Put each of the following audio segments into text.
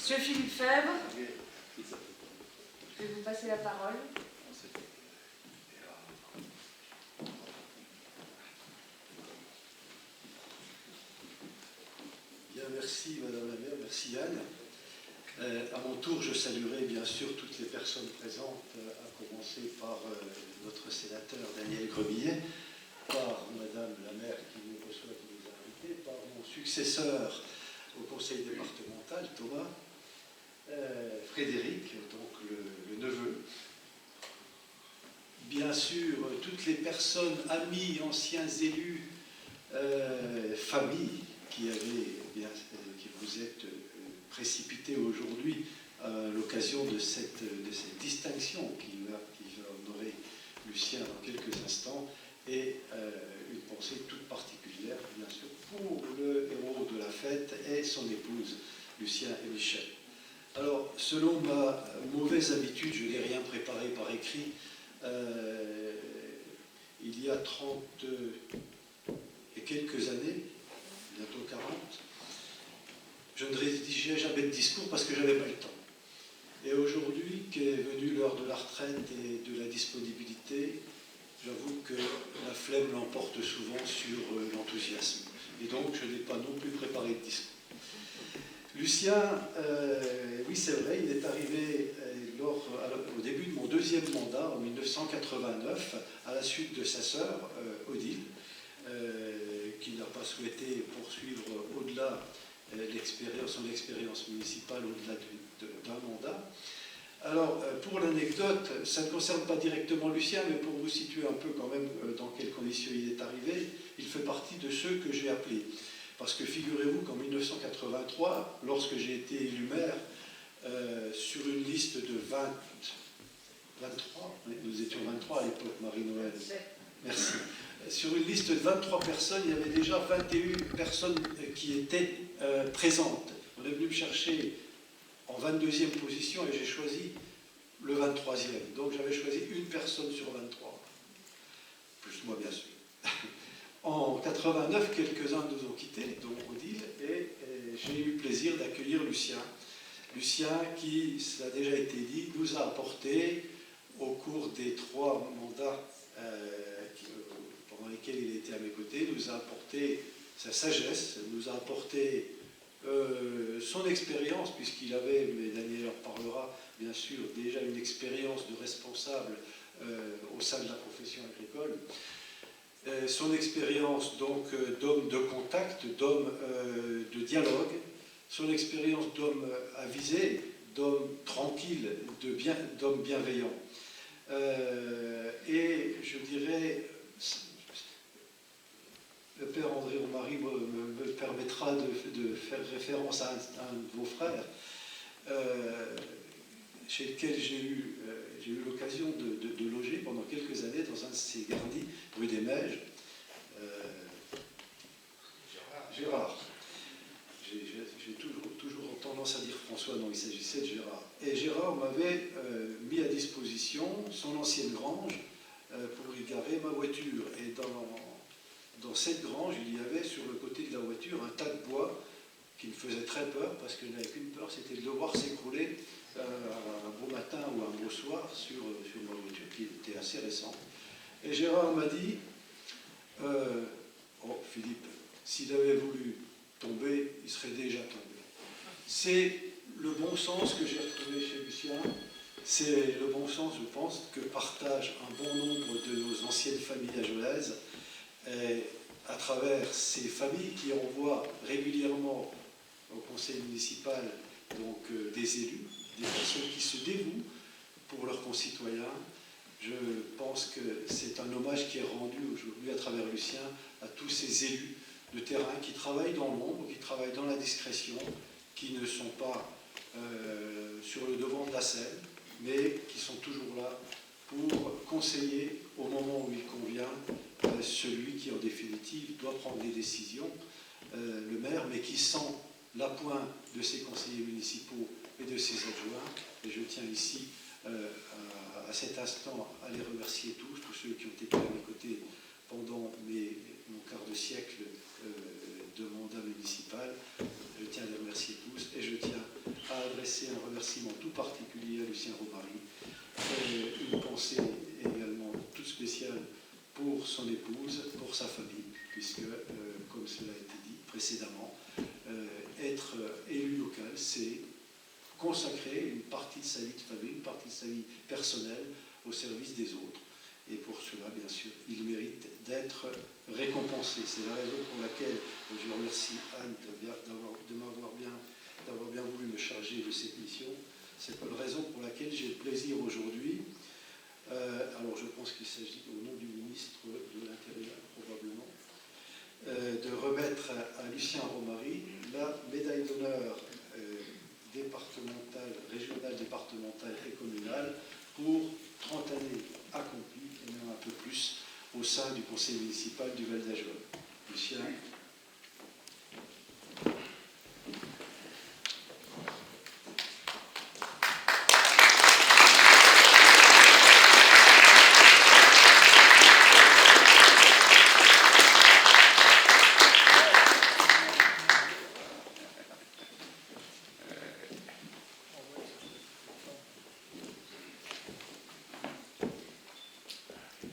Monsieur Philippe Febvre, je vais vous passer la parole. Bien, merci Madame la maire, merci Anne. À mon tour, je saluerai bien sûr toutes les personnes présentes, à commencer par notre sénateur Daniel Gremillet, par Madame la maire qui nous reçoit, qui nous a invités, par mon successeur au conseil départemental, Thomas, Frédéric, donc le neveu. Bien sûr, toutes les personnes, amis, anciens élus, familles qui vous êtes précipités aujourd'hui à l'occasion de cette distinction qui va honorer Lucien dans quelques instants, et une pensée toute particulière, bien sûr, pour le héros de la fête et son épouse, Lucien et Michel. Alors, selon ma mauvaise habitude, je n'ai rien préparé par écrit. Il y a 30 et quelques années, bientôt 40, je ne rédigeais jamais de discours parce que je n'avais pas le temps. Et aujourd'hui, qu'est venue l'heure de la retraite et de la disponibilité, j'avoue que la flemme l'emporte souvent sur l'enthousiasme. Et donc, je n'ai pas non plus préparé de discours. Lucien, oui c'est vrai, il est arrivé au début de mon deuxième mandat, en 1989, à la suite de sa sœur, Odile, qui n'a pas souhaité poursuivre au-delà son expérience municipale, au-delà d'un mandat. Alors, pour l'anecdote, ça ne concerne pas directement Lucien, mais pour vous situer un peu quand même dans quelles conditions il est arrivé, il fait partie de ceux que j'ai appelés. Parce que figurez-vous qu'en 1983, lorsque j'ai été élu maire, sur une liste de 23, nous étions 23 à l'époque, Marie-Noël, merci. Sur une liste de 23 personnes, il y avait déjà 21 personnes qui étaient présentes. On est venu me chercher en 22e position et j'ai choisi le 23e. Donc j'avais choisi une personne sur 23, plus moi bien sûr. En 89, quelques-uns nous ont quittés, dont Odile, et j'ai eu le plaisir d'accueillir Lucien. Lucien, qui, cela a déjà été dit, nous a apporté, au cours des 3 mandats pendant lesquels il était à mes côtés, nous a apporté sa sagesse, nous a apporté son expérience, puisqu'il avait, mais Daniel en parlera, bien sûr, déjà une expérience de responsable au sein de la profession agricole. Son expérience donc d'homme de contact, d'homme de dialogue, son expérience d'homme avisé, d'homme tranquille, d'homme bienveillant. Et je dirais, le père André Romary me permettra de faire référence à un de vos frères, chez lequel j'ai eu l'occasion de loger pendant quelques années dans un de ces garnis, rue des Meiges. Gérard. J'ai toujours tendance à dire François, non, il s'agissait de Gérard. Et Gérard m'avait mis à disposition son ancienne grange pour y garer ma voiture. Et dans cette grange, il y avait sur le côté de la voiture un tas de bois qui me faisait très peur, parce que je n'avais qu'une peur, c'était de le voir s'écrouler un beau matin ou un beau soir sur ma voiture, qui était assez récente. Et Gérard m'a dit, oh Philippe, s'il avait voulu tomber, il serait déjà tombé. C'est le bon sens que j'ai retrouvé chez Lucien, c'est le bon sens, je pense, que partagent un bon nombre de nos anciennes familles ajolaises, à travers ces familles qui envoient régulièrement au conseil municipal donc, des élus, des personnes qui se dévouent pour leurs concitoyens. Je pense que c'est un hommage qui est rendu aujourd'hui à travers Lucien à tous ces élus de terrain qui travaillent dans l'ombre, qui travaillent dans la discrétion, qui ne sont pas sur le devant de la scène, mais qui sont toujours là pour conseiller au moment où il convient celui qui en définitive doit prendre des décisions, le maire, mais qui sent l'appoint de ses conseillers municipaux et de ses adjoints. Et je tiens ici à cet instant à les remercier tous ceux qui ont été à mes côtés pendant mon quart de siècle de mandat municipal. Je tiens à les remercier tous et je tiens à adresser adresser un remerciement tout particulier à Lucien Romary, une pensée également toute spéciale pour son épouse, pour sa famille, puisque, comme cela a été dit précédemment, être élu local, c'est consacrer une partie de sa vie de famille, une partie de sa vie personnelle au service des autres. Et pour cela, bien sûr, il mérite d'être récompensé. C'est la raison pour laquelle je remercie Anne d'avoir bien voulu me charger de cette mission. C'est la raison pour laquelle j'ai le plaisir aujourd'hui, alors je pense qu'il s'agit au nom du ministre de l'Intérieur, probablement, de remettre à Lucien Romary la médaille d'honneur départementale, régionale, départementale et communale pour 30 années accomplies, et même un peu plus, au sein du conseil municipal du Val d'Ajol. Lucien.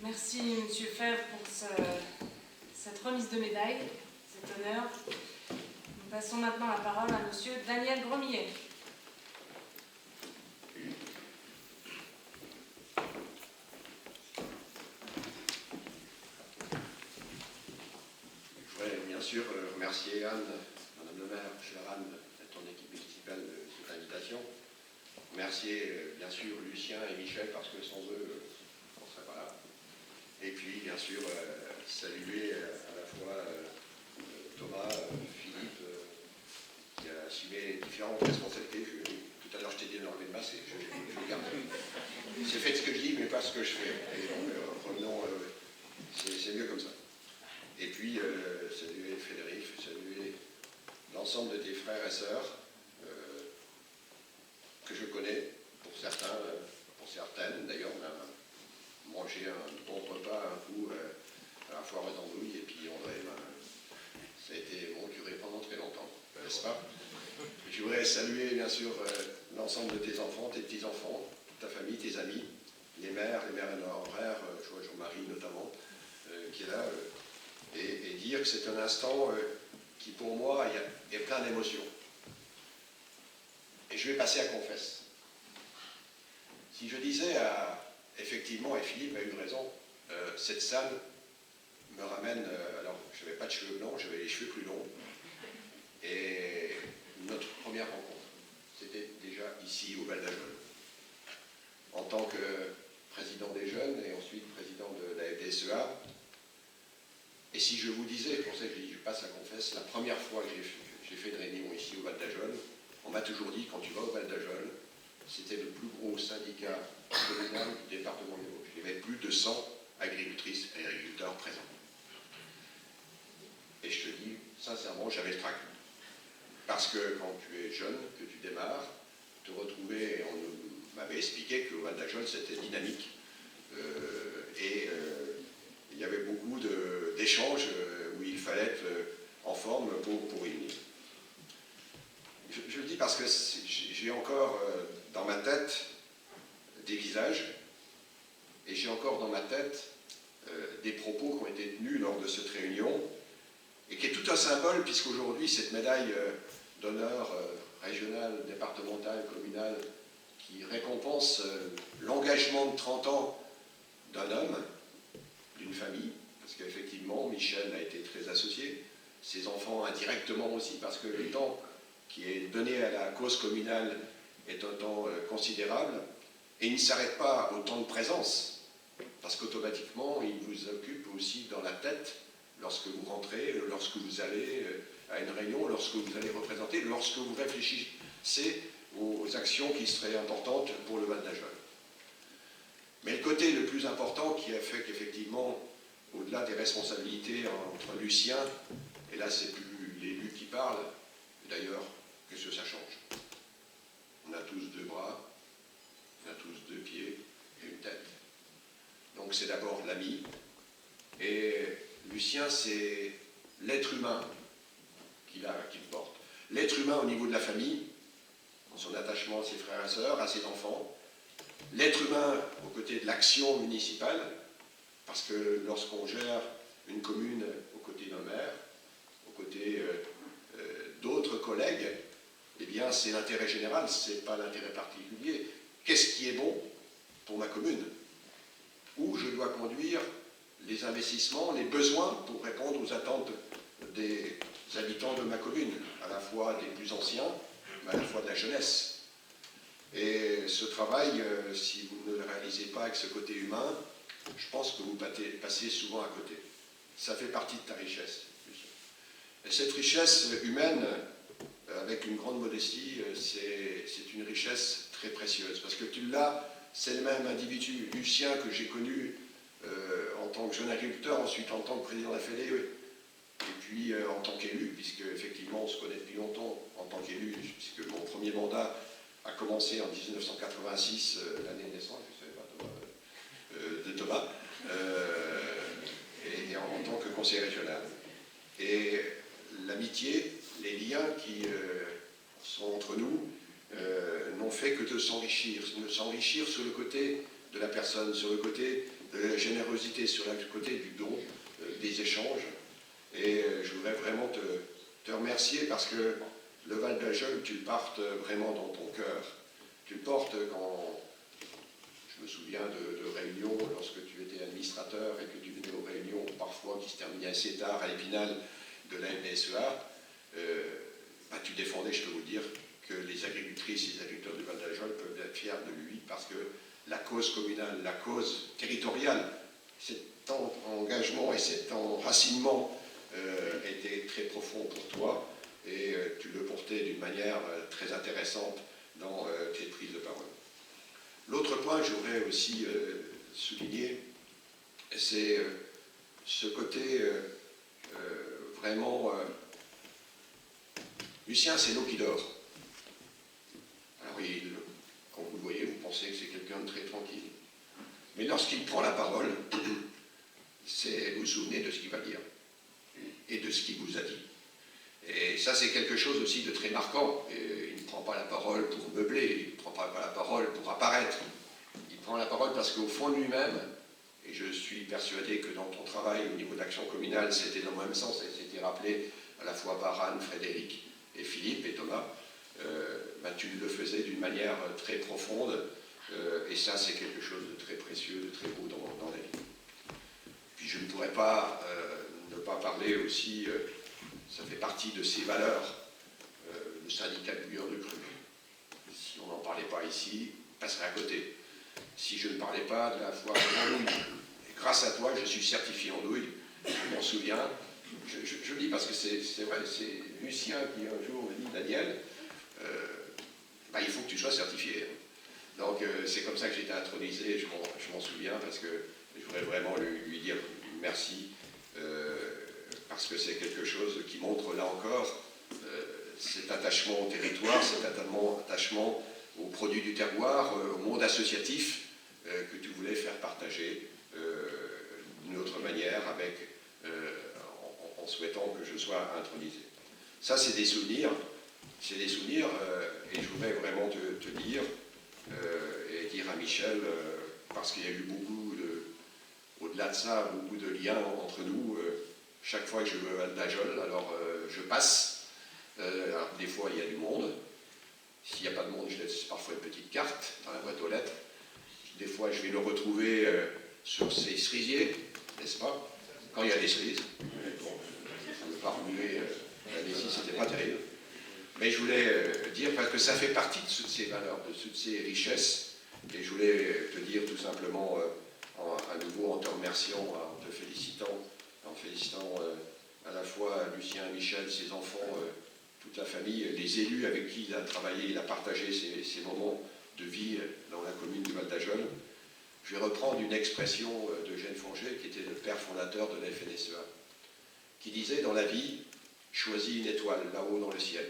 Merci, M. Fèvre, pour cette remise de médaille, cet honneur. Nous passons maintenant la parole à M. Daniel Gromillet. Je voudrais bien sûr remercier Anne, Madame le maire, chère Anne, et ton équipe municipale de cette invitation. Remercier bien sûr Lucien et Michel, parce que sans eux, on ne serait pas là. Et puis, bien sûr, saluer à la fois Thomas, Philippe, qui a assumé différentes responsabilités. Tout à l'heure, je t'ai dit de l'enlever de masse et je le garde. C'est fait ce que je dis, mais pas ce que je fais. Et donc, revenons, c'est mieux comme ça. Et puis, saluer Frédéric, saluer l'ensemble de tes frères et sœurs, que je connais, pour certains, pour certaines d'ailleurs. On a mangé un bon repas un coup à la foire aux andouilles, et puis André, ça a été mon curé pendant très longtemps, n'est-ce pas? Je voudrais saluer bien sûr l'ensemble de tes enfants, tes petits-enfants, ta famille, tes amis, les mères et leurs frères, je vois Jean-Marie notamment, qui est là, et dire que c'est un instant qui pour moi est plein d'émotions. Et je vais passer à confesse. Si je disais effectivement, et Philippe a eu raison, cette salle me ramène, alors je n'avais pas de cheveux blancs, j'avais les cheveux plus longs, et notre première rencontre, c'était déjà ici au Val d'Ajol, en tant que président des jeunes et ensuite président de la FDSEA. Et si je vous disais, pour ça que je passe à confesse, la première fois que j'ai fait une réunion ici au Val d'Ajol, on m'a toujours dit, quand tu vas au Val d'Ajol, c'était le plus gros syndicat communal du département du Vosges. Il y avait plus de 100 agricultrices et agriculteurs présents. Et je te dis, sincèrement, j'avais le trac. Parce que quand tu es jeune, que tu démarres, te retrouver, et on m'avait expliqué qu'au Val d'Ajol, c'était dynamique. Il y avait beaucoup d'échanges où il fallait être en forme pour y venir. Je le dis parce que j'ai encore dans ma tête des visages, et j'ai encore dans ma tête des propos qui ont été tenus lors de cette réunion, et qui est tout un symbole, puisqu'aujourd'hui, cette médaille d'honneur régionale, départementale, communale, qui récompense l'engagement de 30 ans d'un homme, d'une famille, parce qu'effectivement, Michel a été très associé, ses enfants indirectement aussi, parce que le temps qui est donné à la cause communale est un temps considérable, et il ne s'arrête pas au temps de présence, parce qu'automatiquement, il vous occupe aussi dans la tête lorsque vous rentrez, lorsque vous allez à une réunion, lorsque vous allez représenter, lorsque vous réfléchissez aux actions qui seraient importantes pour le Val d'Ajol. Mais le côté le plus important qui a fait qu'effectivement, au-delà des responsabilités entre Lucien, et là c'est plus l'élu qui parle, d'ailleurs, qu'est-ce que ça change? On a tous deux bras, on a tous deux pieds et une tête. Donc c'est d'abord l'ami, et Lucien c'est l'être humain qu'il porte. L'être humain au niveau de la famille, son attachement à ses frères et sœurs, à ses enfants, l'être humain aux côtés de l'action municipale, parce que lorsqu'on gère une commune aux côtés d'un maire, aux côtés d'autres collègues, eh bien c'est l'intérêt général, ce n'est pas l'intérêt particulier. Qu'est-ce qui est bon pour ma commune? Où je dois conduire les investissements, les besoins pour répondre aux attentes des habitants de ma commune, à la fois des plus anciens, mais à la fois de la jeunesse. Et ce travail, si vous ne le réalisez pas avec ce côté humain, je pense que vous passez souvent à côté. Ça fait partie de ta richesse. Et cette richesse humaine, avec une grande modestie, c'est une richesse très précieuse. Parce que tu l'as, c'est le même individu, Lucien, que j'ai connu en tant que jeune agriculteur, ensuite en tant que président de la Fédé, et puis en tant qu'élu, puisque effectivement on se connaît depuis longtemps en tant qu'élu, puisque mon premier mandat a commencé en 1986, l'année de naissance, je ne savais pas, de Thomas, et en tant que conseiller régional. Et l'amitié, les liens qui sont entre nous n'ont fait que de s'enrichir sur le côté de la personne, sur le côté de la générosité, sur le côté du don, des échanges. Et je voudrais vraiment te remercier parce que le Val d'Ajol, tu le portes vraiment dans ton cœur. Tu le portes quand... Je me souviens de réunions lorsque tu étais administrateur et que tu venais aux réunions parfois qui se terminaient assez tard à Épinal de la MDSEA. Tu défendais, je peux vous dire, que les agricultrices et les agriculteurs du Val d'Ajol peuvent être fiers de lui parce que la cause communale, la cause territoriale, cet engagement et cet enracinement était très profond pour toi et tu le portais d'une manière très intéressante dans tes prises de parole. L'autre point que je voudrais aussi souligner, c'est ce côté vraiment... Lucien, c'est l'eau qui dort. Alors, quand vous le voyez, vous pensez que c'est quelqu'un de très tranquille. Mais lorsqu'il prend la parole, vous vous souvenez de ce qu'il va dire et de ce qu'il vous a dit. Et ça, c'est quelque chose aussi de très marquant. Et il ne prend pas la parole pour meubler, il ne prend pas la parole pour apparaître. Il prend la parole parce qu'au fond de lui-même, et je suis persuadé que dans ton travail au niveau d'action communale, c'était dans le même sens, et c'était rappelé à la fois par Anne, Frédéric et Philippe et Thomas, tu le faisais d'une manière très profonde, et ça c'est quelque chose de très précieux, de très beau dans la vie. Puis je ne pourrais pas ne pas parler aussi, ça fait partie de ces valeurs, le syndicat de bouilleurs de cru. Si on n'en parlait pas ici, on passerait à côté. Si je ne parlais pas de la foire en douille, et grâce à toi je suis certifié en douille, je m'en souviens. Je le dis parce que c'est vrai, c'est Lucien qui un jour me dit, Daniel, il faut que tu sois certifié. Donc c'est comme ça que j'ai été intronisé, je m'en souviens, parce que je voudrais vraiment lui dire merci, parce que c'est quelque chose qui montre là encore cet attachement au territoire, cet attachement aux produits du terroir, au monde associatif que tu voulais faire partager d'une autre manière avec... en souhaitant que je sois intronisé. Ça, c'est des souvenirs, et je voudrais vraiment te dire, et dire à Michel, parce qu'il y a eu beaucoup au-delà de ça, beaucoup de liens entre nous, chaque fois que je vais au Val d'Ajol, alors je passe, alors des fois il y a du monde, s'il n'y a pas de monde, je laisse parfois une petite carte dans la boîte aux lettres, des fois je vais le retrouver sur ses cerisiers, n'est-ce pas, quand il y a des cerises. Pas remuer ici, c'était pas terrible. Mais je voulais dire, parce que ça fait partie de toutes ces valeurs, de toutes ces richesses, et je voulais te dire tout simplement, à nouveau en te remerciant, en te félicitant, en félicitant à la fois Lucien, Michel, ses enfants, toute la famille, les élus avec qui il a travaillé, il a partagé ces moments de vie dans la commune du Val d'Ajol. Je vais reprendre une expression d'Eugène Fourget, qui était le père fondateur de la FNSEA, qui disait dans la vie, choisis une étoile là-haut dans le ciel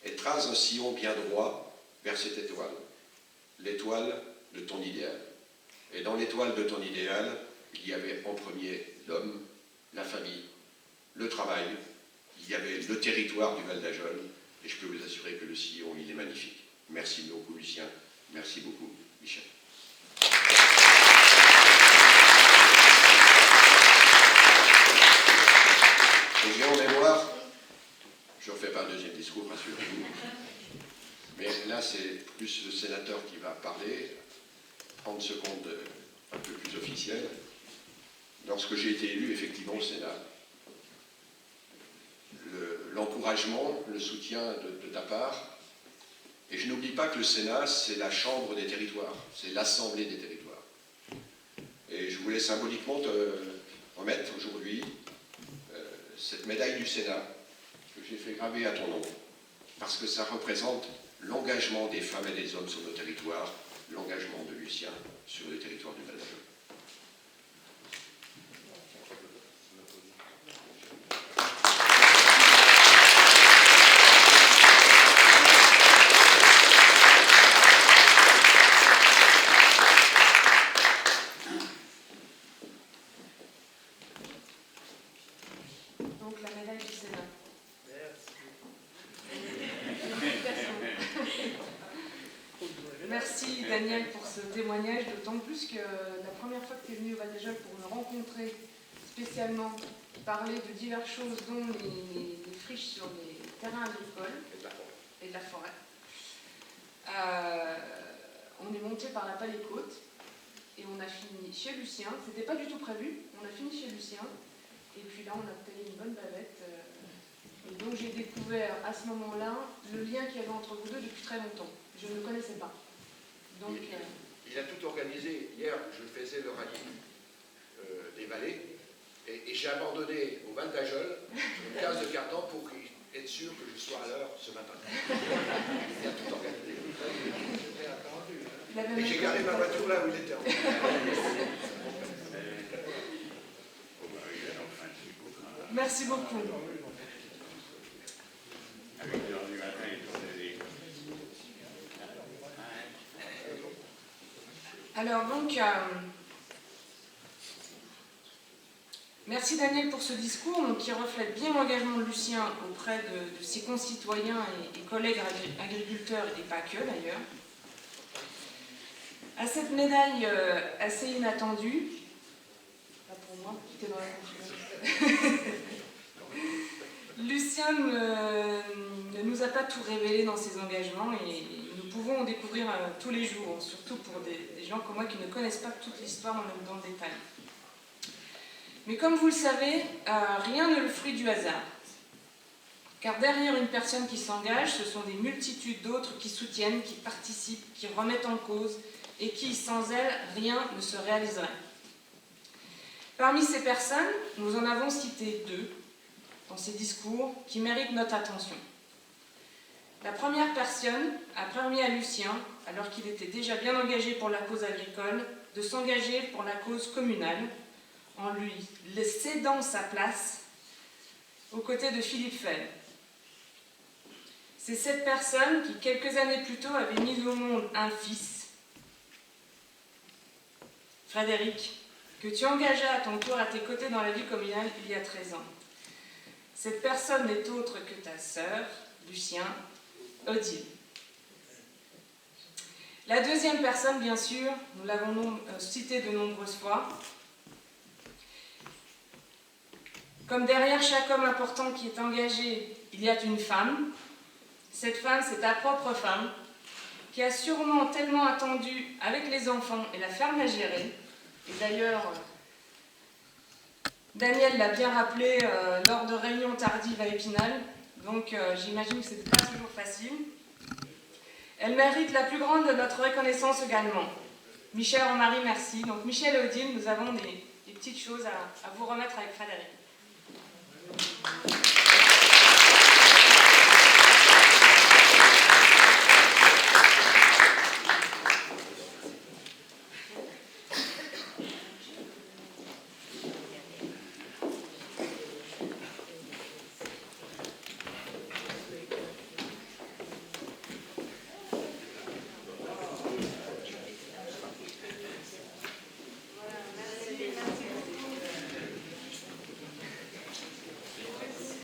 et trace un sillon bien droit vers cette étoile, l'étoile de ton idéal. Et dans l'étoile de ton idéal, il y avait en premier l'homme, la famille, le travail, il y avait le territoire du Val d'Ajol, et je peux vous assurer que le sillon, il est magnifique. Merci beaucoup Lucien, merci beaucoup Michel. Et j'ai en mémoire, je ne refais pas un deuxième discours, rassurez-vous, mais là c'est plus le sénateur qui va parler, 30 secondes un peu plus officielles. Lorsque j'ai été élu effectivement au Sénat, l'encouragement, le soutien de ta part, et je n'oublie pas que le Sénat, c'est la chambre des territoires, c'est l'assemblée des territoires. Et je voulais symboliquement te remettre aujourd'hui cette médaille du Sénat que j'ai fait graver à ton nom, parce que ça représente l'engagement des femmes et des hommes sur nos territoires, l'engagement de Lucien sur le territoire du Val-d'Ajol. Donc la médaille du Sénat. Merci Daniel pour ce témoignage, d'autant plus que la première fois que tu es venu au Val-d'Ajol pour me rencontrer spécialement, parler de diverses choses, dont les friches sur les terrains agricoles et de la forêt. On est monté par la Palais-Côte et on a fini chez Lucien. C'était pas du tout prévu, on a fini chez Lucien. Et puis là, on a taillé une bonne bavette. Et donc, j'ai découvert à ce moment-là le lien qu'il y avait entre vous deux depuis très longtemps. Je ne le connaissais pas. Donc, il a tout organisé. Hier, je faisais le rallye des vallées. Et j'ai abandonné au Val-d'Ajol une case de carton pour être sûr que je sois à l'heure ce matin. Il a tout organisé. Et j'ai garé ma voiture là où il était. Merci beaucoup. Alors donc, merci Daniel pour ce discours qui reflète bien l'engagement de Lucien auprès de ses concitoyens et collègues agriculteurs et pas que d'ailleurs. À cette médaille assez inattendue, pas pour moi, qui était dans la conférence. Lucien ne nous a pas tout révélé dans ses engagements et nous pouvons en découvrir tous les jours, surtout pour des gens comme moi qui ne connaissent pas toute l'histoire dans le détail. Mais comme vous le savez, rien n'est le fruit du hasard. Car derrière une personne qui s'engage, ce sont des multitudes d'autres qui soutiennent, qui participent, qui remettent en cause et qui, sans elles, rien ne se réaliserait. Parmi ces personnes, nous en avons cité deux dans ces discours qui méritent notre attention. La première personne a permis à Lucien, alors qu'il était déjà bien engagé pour la cause agricole, de s'engager pour la cause communale, en lui cédant sa place aux côtés de Philippe Fell. C'est cette personne qui, quelques années plus tôt, avait mis au monde un fils, Frédéric, que tu engageas à ton tour à tes côtés dans la vie communale il y a 13 ans. Cette personne n'est autre que ta sœur, Lucien, Odile. La deuxième personne, bien sûr, nous l'avons citée de nombreuses fois. Comme derrière chaque homme important qui est engagé, il y a une femme. Cette femme, c'est ta propre femme, qui a sûrement tellement attendu avec les enfants et la ferme à gérer. Et d'ailleurs, Daniel l'a bien rappelé lors de réunions tardives à Épinal, donc j'imagine que ce n'était pas toujours facile. Elle mérite la plus grande de notre reconnaissance également. Michel et Marie, merci. Donc Michel et Odile, nous avons des petites choses à vous remettre avec Frédéric.